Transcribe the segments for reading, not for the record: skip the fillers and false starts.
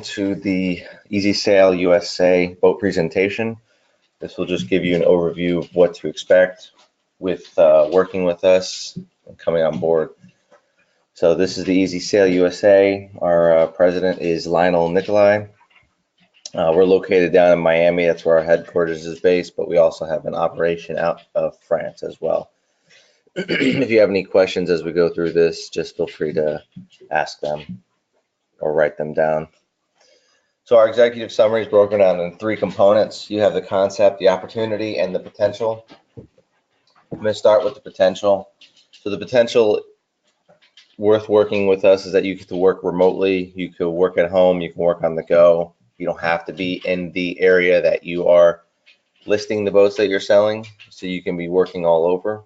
To the Easy Sail USA boat presentation. This will just give you an overview of what to expect with working with us and coming on board. So this is the Easy Sail USA. Our president is Lionel Nicolai. We're located down in Miami. That's where our headquarters is based, but we also have an operation out of France as well. If you have any questions as we go through this, just feel free to ask them or write them down. So our executive summary is broken down in three components. You have the concept, the opportunity, and the potential. I'm going to start with the potential. So the potential worth working with us is that you get to work remotely. You can work at home. You can work on the go. You don't have to be in the area that you are listing the boats that you're selling, so you can be working all over.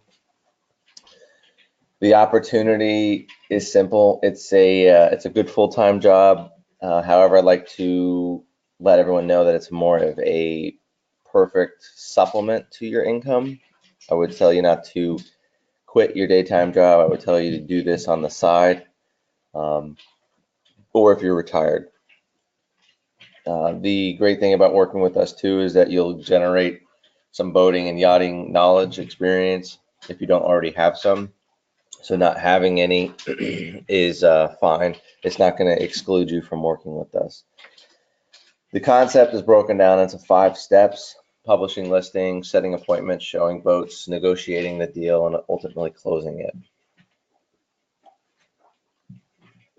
The opportunity is simple. It's a good full-time job. However, I'd like to let everyone know that it's more of a perfect supplement to your income. I would tell you not to quit your daytime job. I would tell you to do this on the side, or if you're retired. The great thing about working with us too is that you'll generate some boating and yachting knowledge, experience, if you don't already have some. So not having any is fine. It's not going to exclude you from working with us. The concept is broken down into 5 steps: publishing listings, setting appointments, showing boats, negotiating the deal, and ultimately closing it.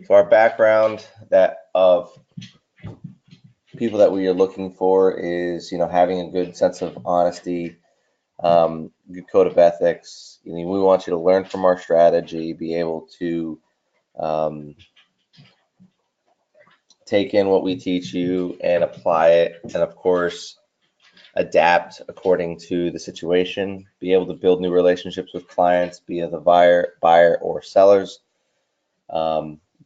So our background that of people that we are looking for is, having a good sense of honesty, good code of ethics. We want you to learn from our strategy, be able to take in what we teach you and apply it, and of course adapt according to the situation, be able to build new relationships with clients, be it the buyer or sellers.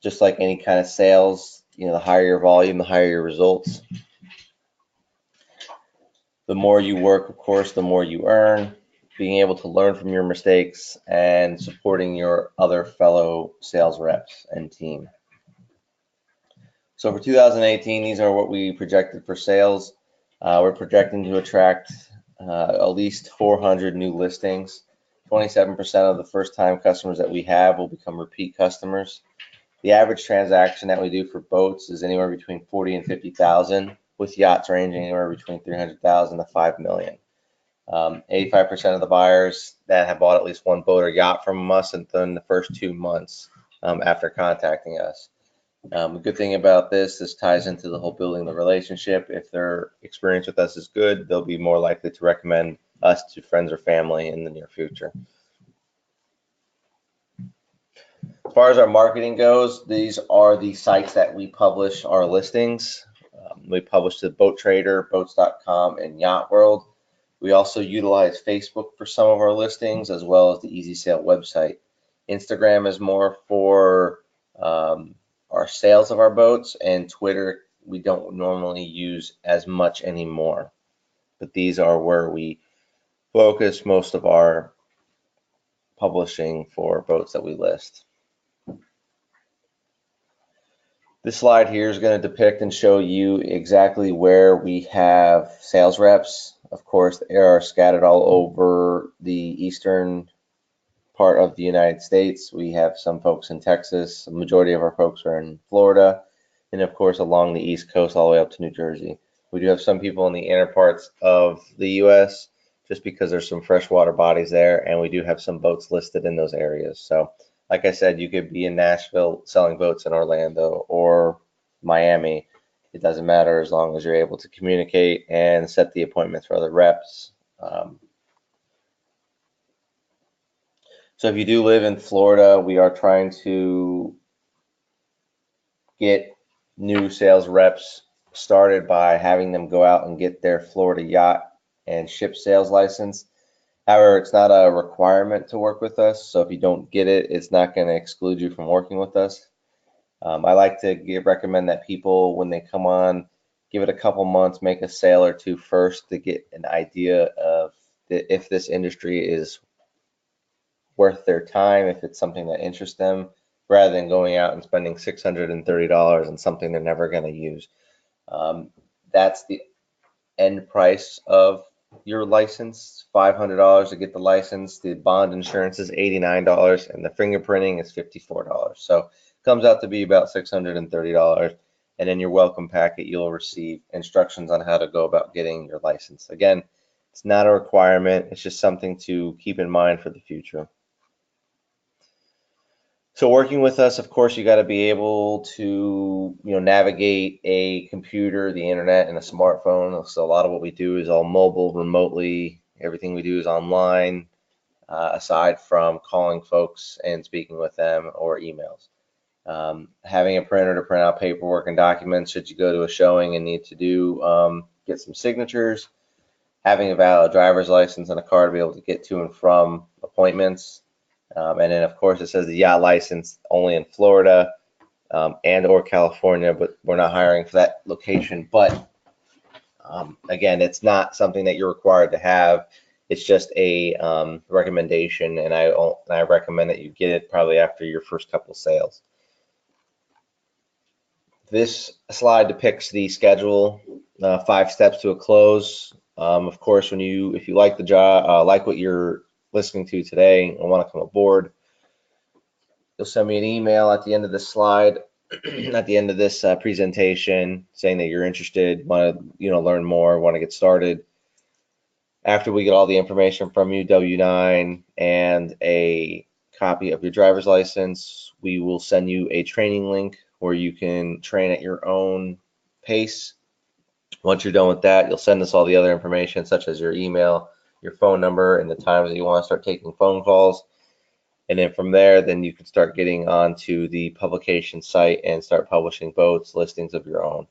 Just like any kind of sales, the higher your volume, the higher your results. The more you work, of course, the more you earn. Being able to learn from your mistakes and supporting your other fellow sales reps and team. So for 2018, these are what we projected for sales. We're projecting to attract at least 400 new listings. 27% of the first-time customers that we have will become repeat customers. The average transaction that we do for boats is anywhere between 40 and 50,000, with yachts ranging anywhere between 300,000 to 5 million. 85% of the buyers that have bought at least one boat or yacht from us within the first 2 months after contacting us. The good thing about this ties into the whole building the relationship. If their experience with us is good, they'll be more likely to recommend us to friends or family in the near future. As far as our marketing goes, these are the sites that we publish our listings. We publish to Boat Trader, Boats.com, and Yacht World. We also utilize Facebook for some of our listings, as well as the Easy Sail website. Instagram is more for our sales of our boats, and Twitter we don't normally use as much anymore. But these are where we focus most of our publishing for boats that we list. This slide here is going to depict and show you exactly where we have sales reps. Of course, they are scattered all over the eastern part of the United States. We have some folks in Texas. The majority of our folks are in Florida, and of course along the East Coast all the way up to New Jersey. We do have some people in the inner parts of the U.S. just because there's some freshwater bodies there, and we do have some boats listed in those areas. So like I said, you could be in Nashville selling boats in Orlando or Miami. It doesn't matter as long as you're able to communicate and set the appointments for other reps. So if you do live in Florida, we are trying to get new sales reps started by having them go out and get their Florida yacht and ship sales license. However, it's not a requirement to work with us, so if you don't get it, it's not going to exclude you from working with us. I like to recommend that people, when they come on, give it a couple months, make a sale or two first to get an idea of if this industry is worth their time, if it's something that interests them, rather than going out and spending $630 on something they're never going to use. That's the end price of your license, $500 to get the license. The bond insurance is $89, and the fingerprinting is $54. So it comes out to be about $630. And in your welcome packet, you'll receive instructions on how to go about getting your license. Again, it's not a requirement. It's just something to keep in mind for the future. So working with us, of course, you got to be able to, navigate a computer, the internet, and a smartphone. So a lot of what we do is all mobile, remotely. Everything we do is online, aside from calling folks and speaking with them or emails. Having a printer to print out paperwork and documents should you go to a showing and need to get some signatures. Having a valid driver's license and a car to be able to get to and from appointments. And then, of course, it says the yacht license only in Florida and or California, but we're not hiring for that location. But again, it's not something that you're required to have. It's just a recommendation, and I recommend that you get it probably after your first couple sales. This slide depicts the schedule, 5 steps to a close. Of course, if you like the job, like what you're listening to today and want to come aboard, you'll send me an email at the end of this slide, at the end of this presentation, saying that you're interested, want to learn more, want to get started. After we get all the information from you, W-9 and a copy of your driver's license, we will send you a training link where you can train at your own pace. Once you're done with that, you'll send us all the other information, such as your email, your phone number, and the times that you want to start taking phone calls. And then from there, then you can start getting onto the publication site and start publishing boats, listings of your own.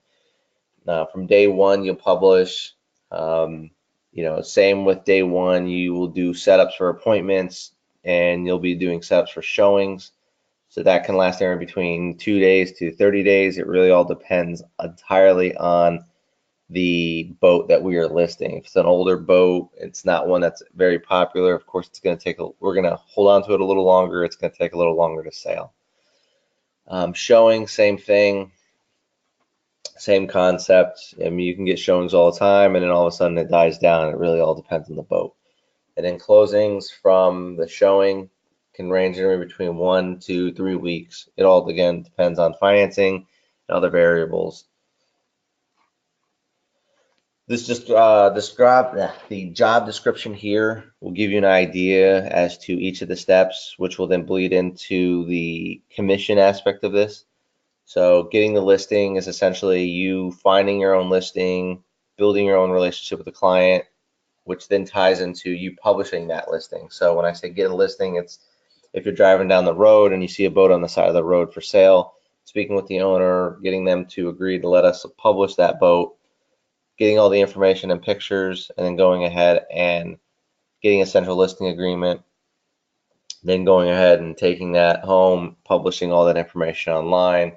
From day one, you'll publish. Same with day one, you will do setups for appointments, and you'll be doing setups for showings. So that can last anywhere between 2 days to 30 days. It really all depends entirely on the boat that we are listing. If it's an older boat, it's not one that's very popular, of course it's going to take we're going to hold on to it a little longer. It's going to take a little longer to sail. Showing, same thing, same concept. I mean, you can get showings all the time, and then all of a sudden it dies down. It really all depends on the boat. And then closings from the showing can range anywhere between 1 to 3 weeks. It all, again, depends on financing and other variables. This just the job description here will give you an idea as to each of the steps, which will then bleed into the commission aspect of this. So getting the listing is essentially you finding your own listing, building your own relationship with the client, which then ties into you publishing that listing. So when I say get a listing, it's if you're driving down the road and you see a boat on the side of the road for sale, speaking with the owner, getting them to agree to let us publish that boat, getting all the information and pictures, and then going ahead and getting a central listing agreement, then going ahead and taking that home, publishing all that information online.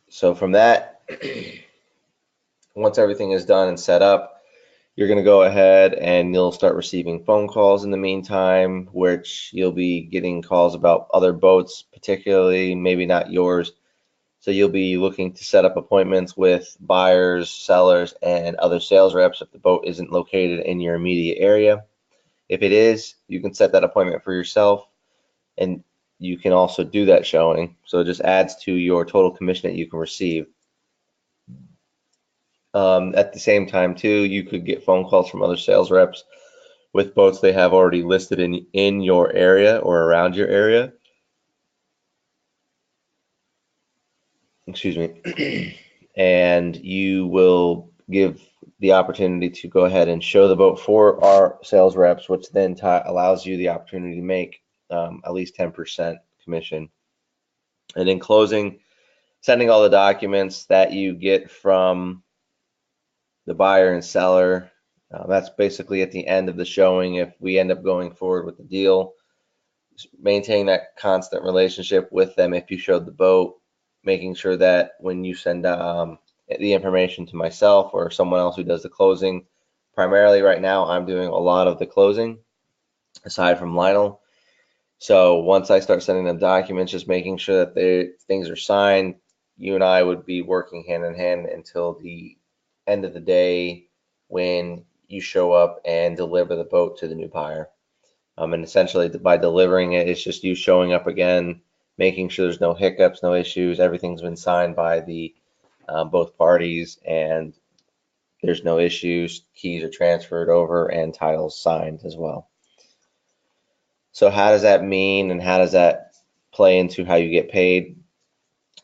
So from that, once everything is done and set up, you're going to go ahead and you'll start receiving phone calls in the meantime, which you'll be getting calls about other boats, particularly maybe not yours. So you'll be looking to set up appointments with buyers, sellers, and other sales reps if the boat isn't located in your immediate area. If it is, you can set that appointment for yourself, and you can also do that showing. So it just adds to your total commission that you can receive. At the same time, too, you could get phone calls from other sales reps with boats they have already listed in your area or around your area. Excuse me. And you will give the opportunity to go ahead and show the boat for our sales reps, which then allows you the opportunity to make at least 10% commission. And in closing, sending all the documents that you get from the buyer and seller. That's basically at the end of the showing if we end up going forward with the deal. Maintaining that constant relationship with them if you showed the boat, making sure that when you send the information to myself or someone else who does the closing, primarily right now I'm doing a lot of the closing. aside from Lionel. So once I start sending them documents, just making sure that things are signed, you and I would be working hand in hand until the end of the day when you show up and deliver the boat to the new buyer. And essentially, by delivering it, it's just you showing up again, making sure there's no hiccups, no issues. Everything's been signed by the both parties, and there's no issues. Keys are transferred over, and titles signed as well. So how does that mean, and how does that play into how you get paid?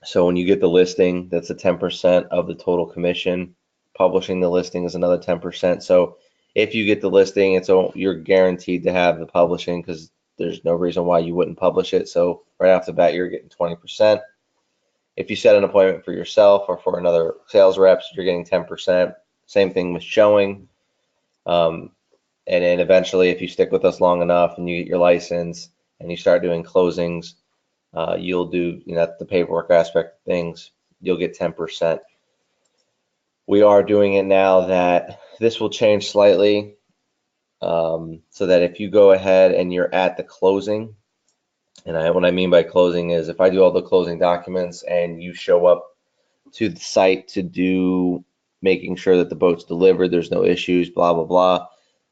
So when you get the listing, that's a 10% of the total commission. Publishing the listing is another 10%. So if you get the listing, you're guaranteed to have the publishing because there's no reason why you wouldn't publish it. So right off the bat, you're getting 20%. If you set an appointment for yourself or for another sales reps, you're getting 10%. Same thing with showing. And then eventually, if you stick with us long enough and you get your license and you start doing closings, you'll do, the paperwork aspect of things, you'll get 10%. We are doing it now that this will change slightly, so that if you go ahead and you're at the closing, and what I mean by closing is if I do all the closing documents and you show up to the site to do making sure that the boat's delivered, there's no issues, blah, blah, blah,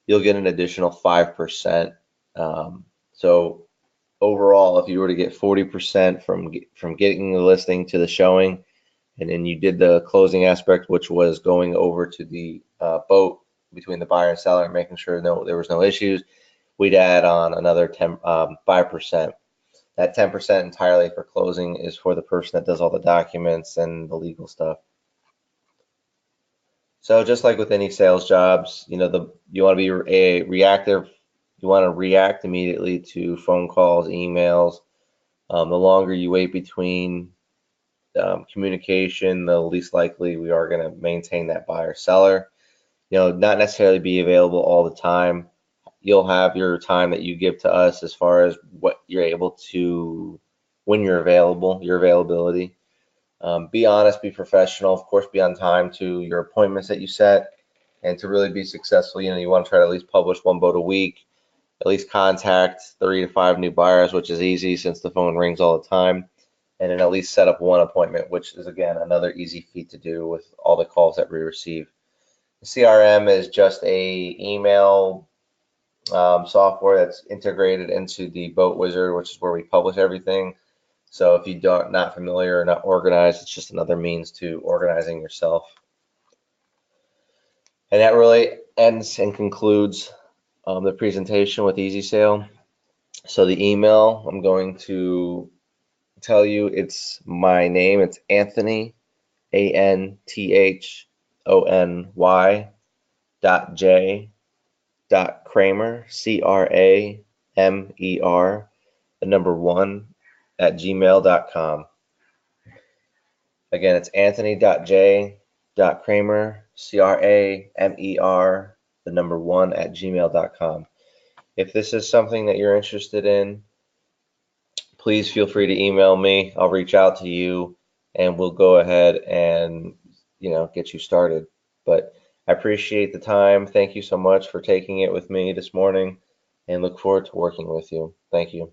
you'll get an additional 5%. So overall, if you were to get 40% from getting the listing to the showing, and then you did the closing aspect, which was going over to the boat between the buyer and seller and making sure there was no issues, we'd add on another 5%. That 10% entirely for closing is for the person that does all the documents and the legal stuff. So just like with any sales jobs, you want to be reactive. You want to react immediately to phone calls, emails. The longer you wait between communication, the least likely we are going to maintain that buyer seller. Not necessarily be available all the time. You'll have your time that you give to us as far as what you're able to, when you're available, your availability. Be honest, be professional, of course, be on time to your appointments that you set. And to really be successful, you want to try to at least publish one boat a week, at least contact 3 to 5 new buyers, which is easy since the phone rings all the time, and then at least set up one appointment, which is, again, another easy feat to do with all the calls that we receive. The CRM is just a email software that's integrated into the Boat Wizard, which is where we publish everything. So if you don't not familiar or not organized, it's just another means to organizing yourself. And that really ends and concludes the presentation with Easy Sale. So the email, I'm going to tell you, it's my name. It's Anthony, ANTHONY .J.Kramer, CRAMER, the number 1 at gmail.com. Again, it's Anthony.J.Kramer, CRAMER, the number 1 at gmail.com. If this is something that you're interested in, please feel free to email me. I'll reach out to you and we'll go ahead and get you started. But I appreciate the time. Thank you so much for taking it with me this morning and look forward to working with you. Thank you.